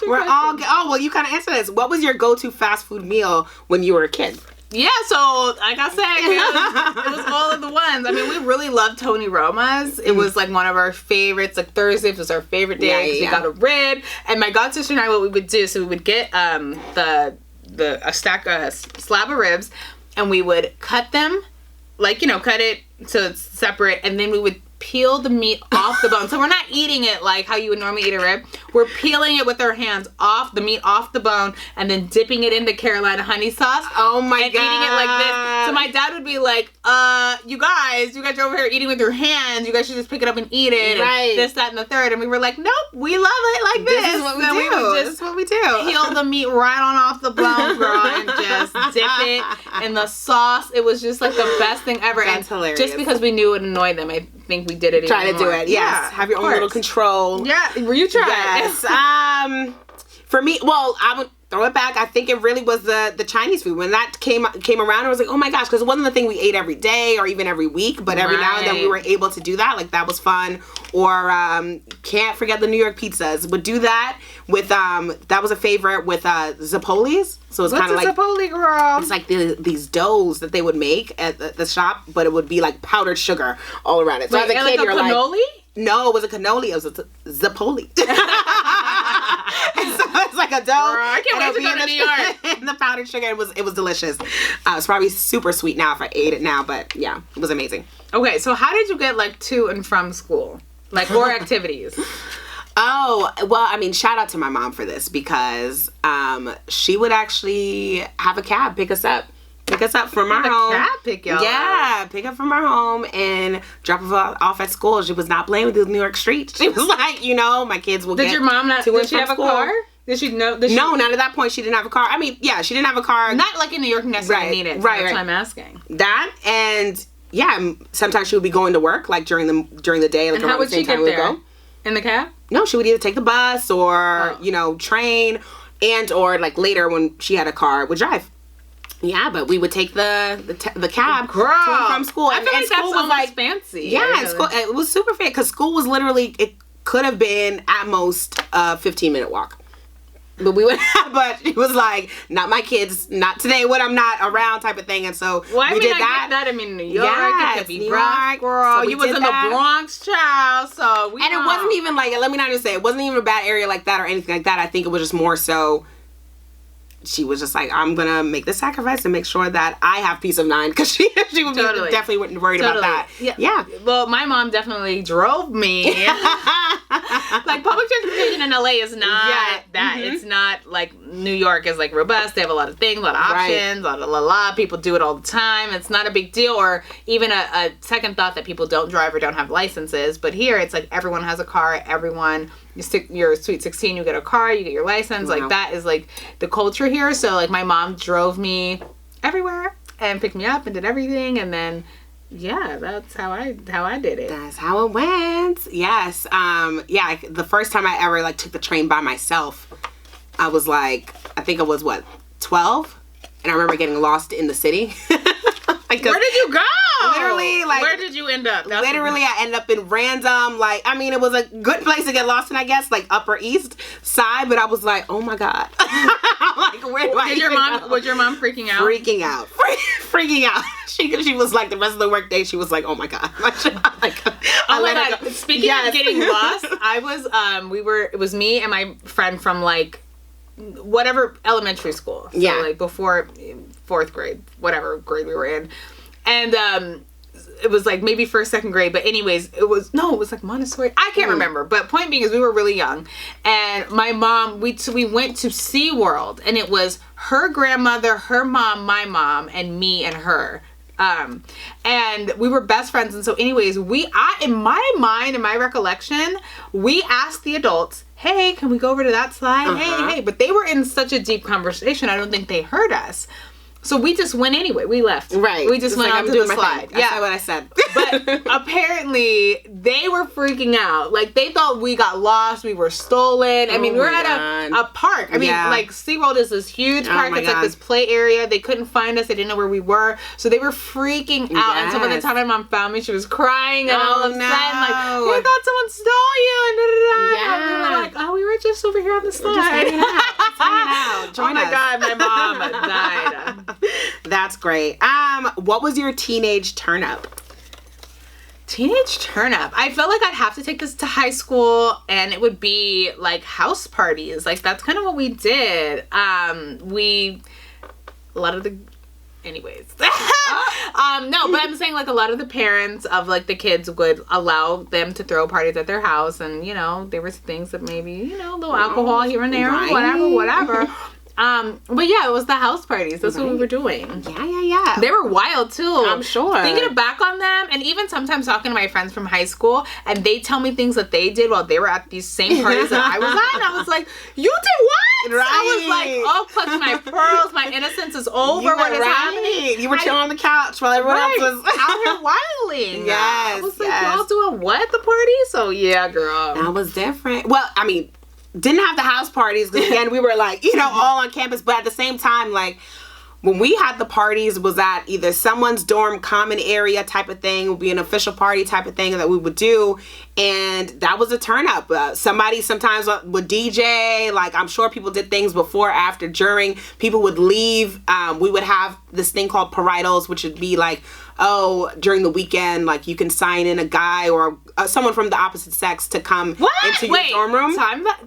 We're all good. Oh, well, you kind of answered this. What was your go-to fast food meal when you were a kid?
Yeah, so like I said, it was all of the ones. I mean, we really loved Tony Roma's. It was like one of our favorites. Like Thursday was our favorite day because we got a rib. And my godsister and I, what we would do, so we would get a slab of ribs, and we would cut them, like, cut it so it's separate, and then we would peel the meat off the bone. So we're not eating it like how you would normally eat a rib. We're peeling it with our hands off the meat off the bone and then dipping it into Carolina honey sauce.
Oh my God.
And eating it like this. So my dad would be like, you guys are over here eating with your hands. You guys should just pick it up and eat it.
Right.
And this, that, and the third. And we were like, nope, we love it like this.
This is what we
and
do.
We would just
this is what we do.
peel the meat right on off the bone, girl, and just dip it in the sauce. It was just like the best thing ever.
That's hilarious.
Just because we knew it would annoy them, I think we did it.
Try to do it. Yes.
Yeah,
have your own little control.
Yeah. Were you trying?
Yes. For me, well, I would throw it back. I think it really was the Chinese food. When that came around, I was like, oh my gosh, because it wasn't the thing we ate every day or even every week, but every now and then we were able to do that. Like, that was fun. Or can't forget the New York pizzas. Would do that with that was a favorite with Zappoli's. So it's kind of like
Zapoli, girl.
It's like these doughs that they would make at the shop, but it would be like powdered sugar all around it. So as a kid,
like
you're
cannoli?
like, no, it was a cannoli. It was a Zapoli. And so it's like a dough.
Girl, I can't wait to go to New York.
And the powdered sugar, it was delicious. It's probably super sweet now if I ate it now, but yeah, it was amazing.
Okay, so how did you get like to and from school? Like, or activities?
Oh, well, I mean, shout out to my mom for this because she would actually have a cab pick us up from our home.
Cab pick y'all
Yeah, pick up from our home and drop us off at school. She was not playing with the New York streets. She was like, my kids will
Did your mom not,
to
did she have a car? Did she know?
No, not at that point. She didn't have a car. I mean, yeah, she didn't have a car.
Not like in New York necessarily need it. So
Right.
That's why I'm asking.
That and yeah, sometimes she would be going to work like during the day. Like
And how would she get there? In the cab?
No, she would either take the bus or train, or like later when she had a car would drive. Yeah, but we would take the cab
Girl,
to and from school.
I feel like
school
that's
was like
fancy.
Yeah, and school it was super fancy because school was literally, it could have been at most a 15-minute walk. But but she was like, not my kids, not today when I'm not around type of thing. And so
we
did
I
that.
get that. I mean, New York,
Yes,
it could be
New
rough,
York.
girl.
So we
You was
did
in
that.
the Bronx, child. So we
And
know.
it wasn't even like, let me not just say, it wasn't even a bad area like that or anything like that. I think it was just more so, she was just like, I'm gonna make the sacrifice and make sure that I have peace of mind, because she would
Totally.
be definitely worried about that. Yeah.
Well, my mom definitely drove me. Like, public transportation in LA is not that.
Mm-hmm.
It's not like New York is like robust. They have a lot of things, a lot of options, a lot. People do it all the time. It's not a big deal, or even a second thought that people don't drive or don't have licenses. But here, it's like everyone has a car. Everyone, you're sweet 16, you get a car, you get your license. Wow. Like, that is like the culture here. So like, my mom drove me everywhere and picked me up and did everything, and then yeah, that's how I did it.
That's how it went. Yes. Yeah, the first time I ever like took the train by myself, I was like, I think I was 12, and I remember getting lost in the city. Like,
where did you go?
Literally, like,
where did you end up?
Literally, I ended up in random, like, I mean, it was a good place to get lost in, I guess, like Upper East Side, but I was like, oh my God. Like, where do I
even go? Was your mom freaking out?
Freaking out. Freaking out. She was like, the rest of the work day, she was like, oh my God. Like,
oh my God. Speaking of getting lost, I was, it was me and my friend from like, whatever elementary school. So like before 4th grade, whatever grade we were in. And it was like maybe 1st, 2nd grade. But anyways, it was like Montessori. I can't remember. But point being is we were really young. And my mom, we went to SeaWorld. And it was her grandmother, her mom, my mom, and me and her. And we were best friends. And so anyways, in my mind, in my recollection, we asked the adults, hey, can we go over to that slide? Hey. But they were in such a deep conversation, I don't think they heard us. So we just went anyway. We left.
Right.
We just went onto the slide.
That's not what I said.
But apparently they were freaking out. Like, they thought we got lost. We were stolen. I mean, we were at a park. I mean, like, SeaWorld is this huge park. It's like this play area. They couldn't find us. They didn't know where we were. So they were freaking out. Yes. And so by the time my mom found me, she was crying and all of a sudden, like, we thought someone stole you. And and we were like, oh, we were just over here on the slide.
Just hanging out.
Oh my God, my mom died.
That's great. What was your teenage turn up?
Teenage turn up. I felt like I'd have to take this to high school, and it would be like house parties. Like, that's kind of what we did. A lot of the anyways. No, but I'm saying like a lot of the parents of like the kids would allow them to throw parties at their house, and you know there was things that maybe, you know, a little alcohol here and there, whatever. But yeah, it was the house parties. That's what we were doing.
Yeah.
They were wild too.
I'm sure.
Thinking back on them, and even sometimes talking to my friends from high school, and they tell me things that they did while they were at these same parties that I was at, and I was like, "You did what?"
Right.
I was like, "Oh, clutch my pearls. My innocence is over. What is happening?"
You were chilling on the couch while everyone else was
out here wilding.
Yes.
I was like, "Y'all doing what at the party?" So yeah, girl,
that was different. Well, I mean, didn't have the house parties because again we were like, you know, all on campus, but at the same time, like when we had the parties was at either someone's dorm common area type of thing, would be an official party type of thing that we would do, and that was a turn up. Somebody sometimes would DJ, like I'm sure people did things before, after, during. People would leave. We would have this thing called parietals, which would be like, oh, during the weekend, like you can sign in a guy or someone from the opposite sex to come into your dorm room.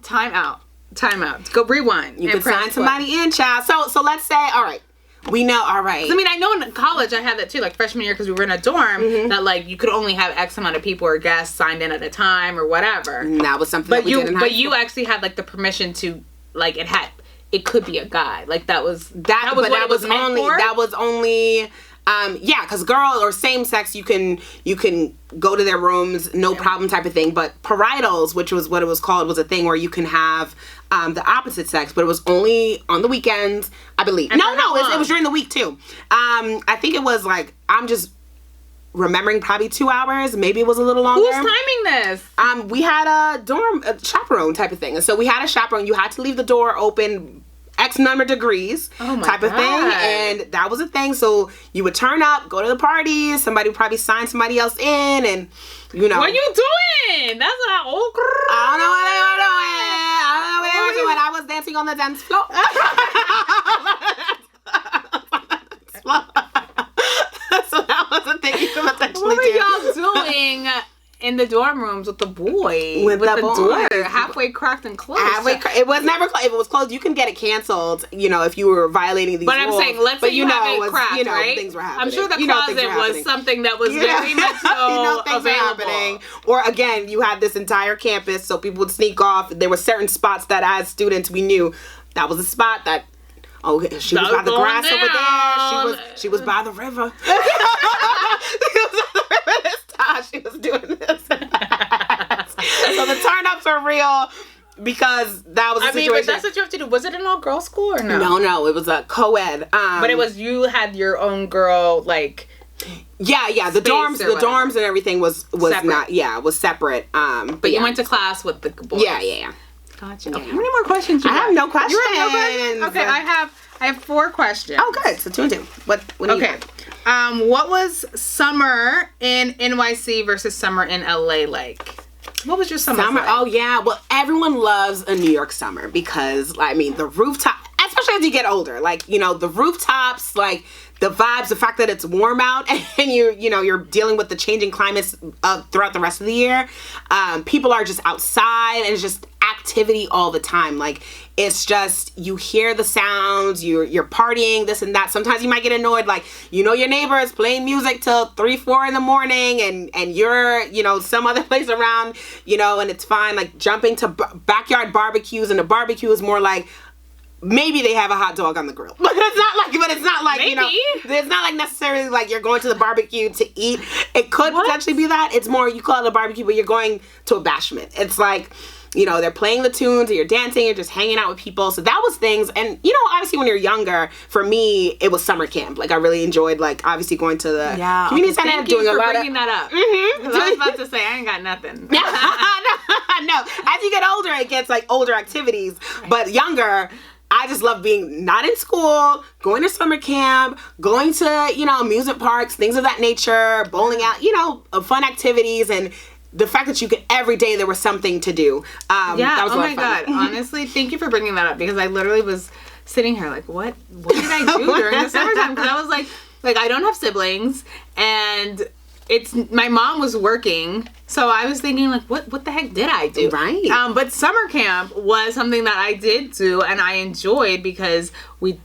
Time out. Go rewind.
You can sign somebody in, child. So let's say, all right, we know, all right.
I mean, I know in college I had that too, like freshman year, because we were in a dorm, that like you could only have X amount of people or guests signed in at a time or whatever.
And that was something that we did in high school.
But you actually had like the permission to, like, it could be a guy. Like that was
only because girl or same sex, you can go to their rooms, no problem type of thing. But parietals, which was what it was called, was a thing where you can have the opposite sex, but it was only on the weekends, I believe. It was during the week too. I think it was like, I'm just remembering, probably 2 hours, maybe it was a little longer.
Who's timing this?
We had a chaperone type of thing, and so we had a chaperone. You had to leave the door open X number of degrees type of thing, and that was a thing. So you would turn up, go to the party, somebody would probably sign somebody else in, and you know.
What are you doing? That's not old girl.
I don't know what they were doing. I was dancing on the dance floor. So that was a thing you could potentially do.
What were y'all doing in the dorm rooms with the boy? With the door halfway cracked and closed.
It was never closed. If it was closed, you can get it canceled, you know, if you were violating these rules.
But I'm saying, let's say you have it cracked, right?
Things were happening.
I'm sure the closet was something that was very much so
things were happening. Or again, you had this entire campus, so people would sneak off. There were certain spots that as students we knew that was a spot that, she was by the grass over there. She was by the river. She was by the river this time. She was doing this. So the turn-ups are real because that was a situation.
But that's what you have to do. Was it an all-girls school or no?
No, it was a co-ed.
But it was, you had your own girl, like...
Yeah. The dorms and everything was separate. Was separate.
But you went to class with the boys.
Yeah.
Gotcha. Okay. How many more questions?
I have no questions.
You have no questions? Okay, I have 4 questions.
Oh, good. So 2 and 2. What do you have?
What was summer in NYC versus summer in LA like? What was your summer like?
Oh, yeah. Well, everyone loves a New York summer because, I mean, the rooftop, especially as you get older, like, you know, the rooftops, like, the vibes, the fact that it's warm out and you're dealing with the changing climates throughout the rest of the year. People are just outside and it's just activity all the time. Like, it's just, you hear the sounds, you're partying, this and that. Sometimes you might get annoyed, like, you know, your neighbor is playing music till 3-4 in the morning and you're, you know, some other place around, you know, and it's fine. Like, jumping to backyard barbecues, and the barbecue is more like, maybe they have a hot dog on the grill, but it's not like,
maybe.
You know, it's not like necessarily like you're going to the barbecue to eat. It could potentially be that. It's more, you call it a barbecue, but you're going to a bashment. It's like, you know, they're playing the tunes and you're dancing, you're just hanging out with people. So that was things. And, you know, obviously when you're younger, for me, it was summer camp. Like, I really enjoyed, like, obviously going to the community center.
Thank you for bringing that up.
Mm-hmm.
I was about to say, I ain't got nothing.
No. As you get older, it gets, like, older activities. Right. But younger, I just love being not in school, going to summer camp, going to, you know, amusement parks, things of that nature, bowling out, you know, fun activities, and the fact that you could, every day there was something to do. That was a lot of fun.
God. Honestly, thank you for bringing that up, because I literally was sitting here like, what did I do during the summertime? Because I was like, I don't have siblings, and my mom was working, so I was thinking, like, what the heck did I do?
Right.
But summer camp was something that I did do, and I enjoyed, because we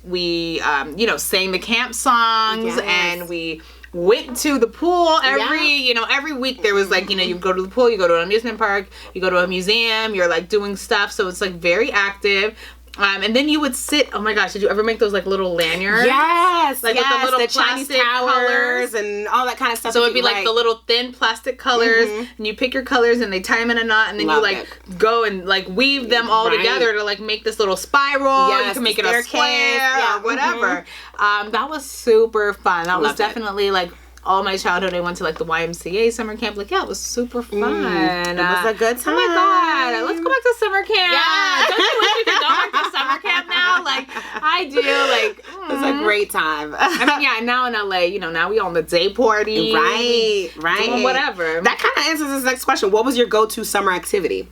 sang the camp songs, and we went to the pool every week. There was like, you go to the pool, you go to an amusement park, you go to a museum, you're like doing stuff. So it's like very active. And then you would sit. Oh my gosh! Did you ever make those like little lanyards?
Yes,
like with the little
Chinese
plastic
towers and all that kind of stuff.
So it'd be like the little thin plastic colors, and you pick your colors, and they tie them in a knot, and then you go and like weave them all together to like make this little spiral.
Yes,
you can make it a square or whatever. That was super fun. That was definitely like. All my childhood, I went to like the YMCA summer camp. Like, it was super fun.
It was a good time.
Oh my God, let's go back to summer camp. Yeah, don't you wish we could go back to summer camp now? Like, I do. Like,
it's a great time.
I mean, now in LA, now we on the day party.
Right.
Doing whatever.
That kind of answers this next question. What was your go-to summer activity?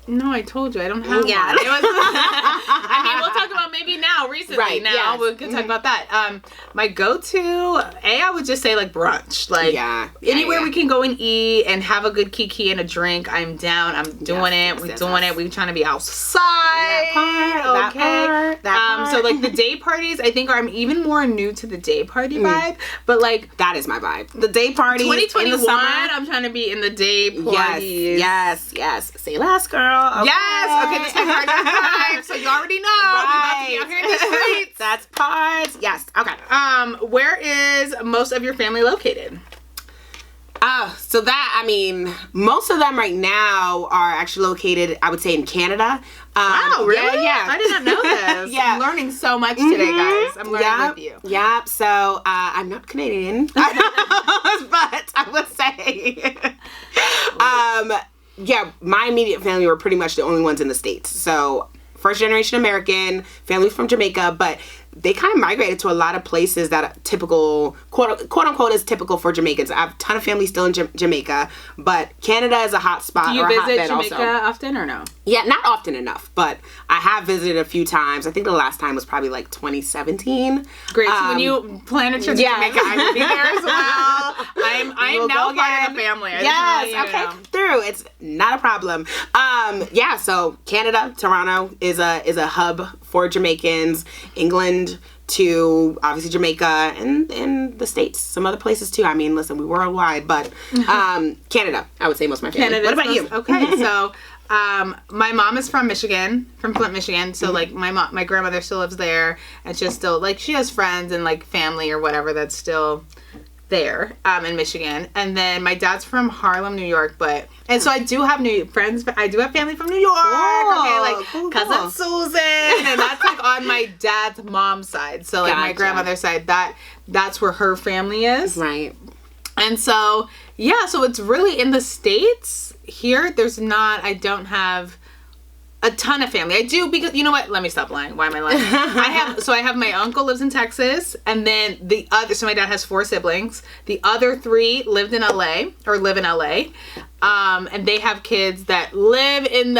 No, I told you I don't have one. It was, I mean, we'll talk about maybe now, recently. We can talk about that. My go-to, I would just say like brunch. Like anywhere we can go and eat and have a good kiki and a drink, I'm down. I'm doing it. We're doing it. We're trying to be outside.
That part.
So like the day parties, I think I'm even more new to the day party vibe. But like
that is my vibe. The day parties.
2021.
In the summer,
I'm trying to be in the day parties.
Yes. Say less, girl. Okay.
Yes. Okay, this is my partner. So you already know.
Right.
We're about to be out here in the streets.
That's parts. Yes. Okay.
Where is most of your family located?
So that, I mean, most of them right now are actually located, I would say, in Canada.
Wow, really?
Yeah.
I did not know this. I'm learning so much today, guys. I'm learning with you.
Yeah. So I'm not Canadian, but I would say, my immediate family were pretty much the only ones in the States. So first generation American, family from Jamaica, but they kind of migrated to a lot of places that are typical, quote unquote, is typical for Jamaicans. I have a ton of family still in Jamaica, but Canada is a hot spot.
Do you visit Jamaica often or no?
Yeah, not often enough, but I have visited a few times. I think the last time was probably like 2017.
Great. So when you plan a trip to Jamaica, I will be there as well. I'm now part of the family.
Through. It's not a problem. So Canada, Toronto is a hub for Jamaicans. England to obviously Jamaica and the States, some other places too. I mean, listen, we're worldwide, but Canada, I would say most of my family. What about you?
Okay, so my mom is from Michigan, from Flint, Michigan. So like my grandmother still lives there, and she's still like she has friends and like family or whatever that's still there in Michigan. And then my dad's from Harlem, New York, and so I do have friends. I do have family from New York.
Cool,
cousin Susan, and that's like on my dad's mom's side. So like my grandmother's side, that's where her family is.
Right.
And so so it's really in the States. Here, I don't have a ton of family. I do because you know what? Let me stop lying. Why am I lying? I have my uncle lives in Texas, and then so my dad has 4 siblings. The other 3 live in LA, and they have kids that live in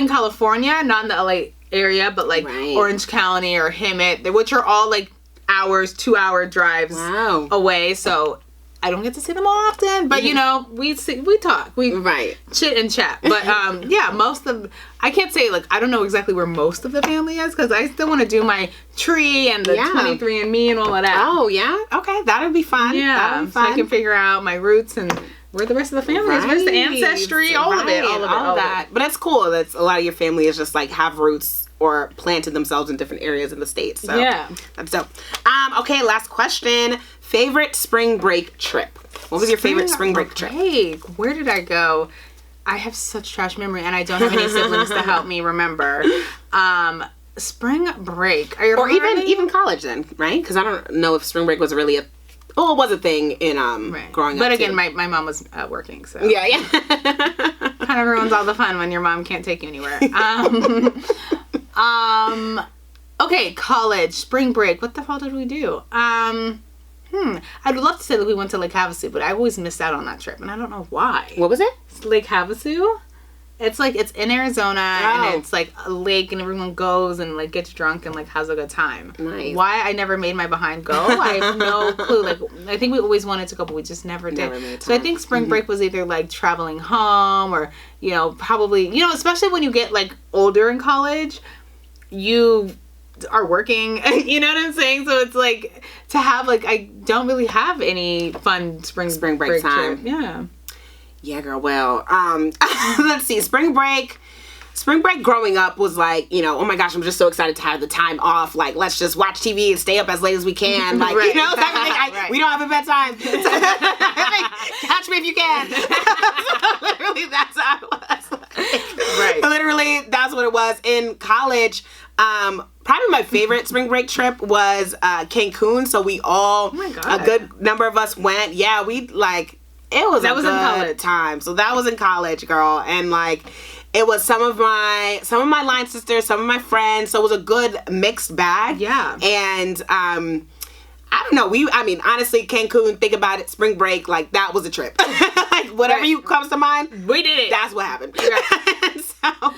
California, not in the LA area, but like Orange County or Hemet, which are all like 2-hour drives away. So I don't get to see them often, but we talk, chit and chat. But I can't say like I don't know exactly where most of the family is because I still want to do my tree and the 23andMe and all of that.
Oh yeah, okay, that'll be fun.
Yeah, so I can figure out my roots and where the rest of the family is. Where's the ancestry? All of that.
But that's cool. That's a lot of your family is just like have roots or planted themselves in different areas in the States. So that's dope. Okay, last question. Favorite spring break trip? What was your favorite spring break trip?
Where did I go? I have such trash memory, and I don't have any siblings to help me remember. Spring break,
or even college then, right? Because I don't know if spring break was really it was a thing in growing up.
But again, my mom was working, so
yeah.
Kind of ruins all the fun when your mom can't take you anywhere. Okay, college, spring break. What the hell did we do? I'd love to say that we went to Lake Havasu, but I always missed out on that trip, and I don't know why.
What was it?
It's Lake Havasu. It's in Arizona, and it's like a lake, and everyone goes and like gets drunk and like has a good time. Nice. Why I never made my behind go, I have no clue. Like I think we always wanted to go, but we just never did. So I think spring break was either like traveling home, or probably especially when you get like older in college, you are working. You know what I'm saying? So it's like to have like I don't really have any fun spring break time.
Yeah. Yeah, girl. Well, let's see. Spring break growing up was like, you know, oh my gosh, I'm just so excited to have the time off. Like, let's just watch TV and stay up as late as we can. Like, you know, type of thing. We don't have a bedtime. Catch me if you can. Literally, that's how it was. Right. Literally, that's what it was. In college, probably my favorite spring break trip was Cancun. So we all, a good number of us went. Yeah, we like, it was a good in college time. So that was in college, girl. And like, it was some of my line sisters, some of my friends. So it was a good mixed bag. Yeah. And I don't know. Honestly, Cancun, think about it, spring break, like that was a trip. Like whatever comes to mind,
we did it.
That's what happened.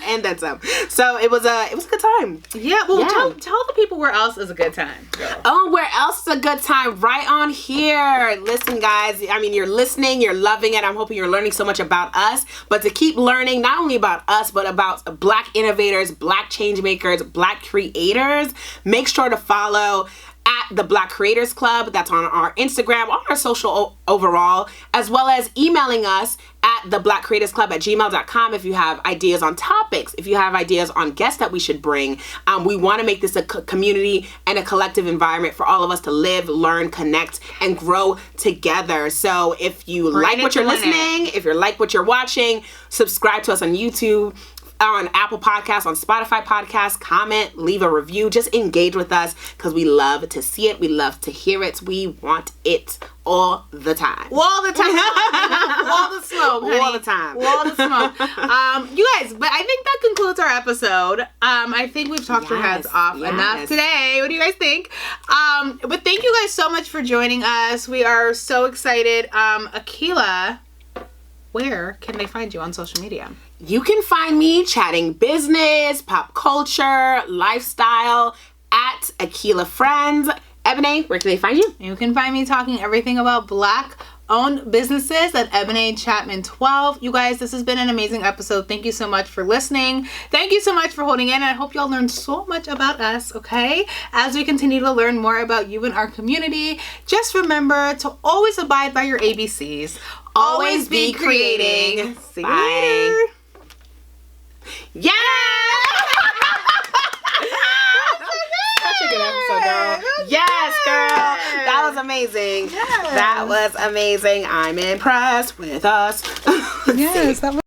And then some. So it was a good time.
Yeah. Well, tell the people where else is a good time. Girl.
Oh, where else is a good time? Right on here. Listen, guys. I mean, you're listening. You're loving it. I'm hoping you're learning so much about us. But to keep learning, not only about us, but about Black innovators, Black change makers, Black creators, make sure to follow at the Black Creators Club. That's on our Instagram, on our social overall, as well as emailing us at theblackcreatorsclub@gmail.com if you have ideas on topics, if you have ideas on guests that we should bring. We want to make this a community and a collective environment for all of us to live, learn, connect, and grow together. So if you like what you're listening, if you like what you're watching, subscribe to us on YouTube, on Apple Podcasts, on Spotify Podcasts, comment, leave a review, just engage with us because we love to see it. We love to hear it. We want it all the time.
All the time. All the smoke, honey.
All the time.
All the smoke. You guys, but I think that concludes our episode. I think we've talked our heads off enough today. What do you guys think? But thank you guys so much for joining us. We are so excited. Akilah, where can they find you on social media?
You can find me chatting business, pop culture, lifestyle at Akilah Ffriend. Eboné, where can they find you?
You can find me talking everything about Black-owned businesses at Eboné Chatman 12. You guys, this has been an amazing episode. Thank you so much for listening. Thank you so much for holding in. And I hope y'all learned so much about us, okay? As we continue to learn more about you and our community, just remember to always abide by your ABCs. Always be creating. See you later.
Yeah! Such a good episode, girl. Yes, girl. That was amazing. Yes. That was amazing. I'm impressed with us.
Yes, that was